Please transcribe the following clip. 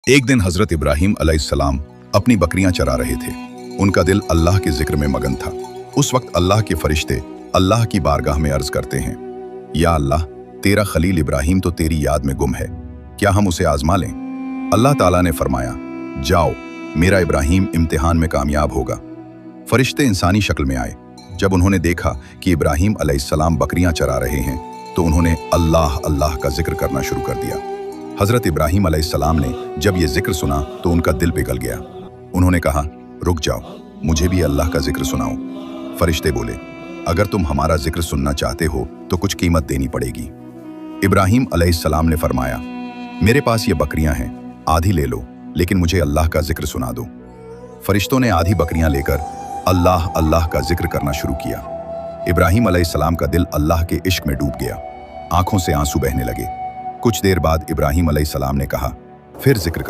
एक दिन हजरत इब्राहीम अलैहिस्सलाम अपनी बकरियां चरा रहे थे। उनका दिल अल्लाह के जिक्र में मगन था। उस वक्त अल्लाह के फरिश्ते अल्लाह की बारगाह में अर्ज करते हैं, या अल्लाह, तेरा खलील इब्राहीम तो तेरी याद में गुम है, क्या हम उसे आजमा लें? अल्लाह ताला ने फरमाया, जाओ, मेरा इब्राहीम इम्तिहान में कामयाब होगा। फरिश्ते इंसानी शक्ल में आए। जब उन्होंने देखा कि इब्राहीम अलैहिस्सलाम बकरियां चरा रहे हैं तो उन्होंने अल्लाह अल्लाह का जिक्र करना शुरू कर दिया। हजरत इब्राहीम अलैहिस्सलाम ने जब ये जिक्र सुना तो उनका दिल पिघल गया। उन्होंने कहा, रुक जाओ, मुझे भी अल्लाह का जिक्र सुनाओ। फरिश्ते बोले, अगर तुम हमारा जिक्र सुनना चाहते हो तो कुछ कीमत देनी पड़ेगी। इब्राहीम अलैहिस्सलाम ने फरमाया, मेरे पास ये बकरियां हैं, आधी ले लो, लेकिन मुझे अल्लाह का जिक्र सुना दो। फरिश्तों ने आधी बकरियां लेकर अल्लाह अल्लाह का जिक्र करना शुरू किया। इब्राहीम अलैहिस्सलाम का दिल अल्लाह के इश्क में डूब गया। आंखों से आंसू बहने लगे। कुछ देर बाद इब्राहीम अलैहिस्सलाम ने कहा, फिर जिक्र कर।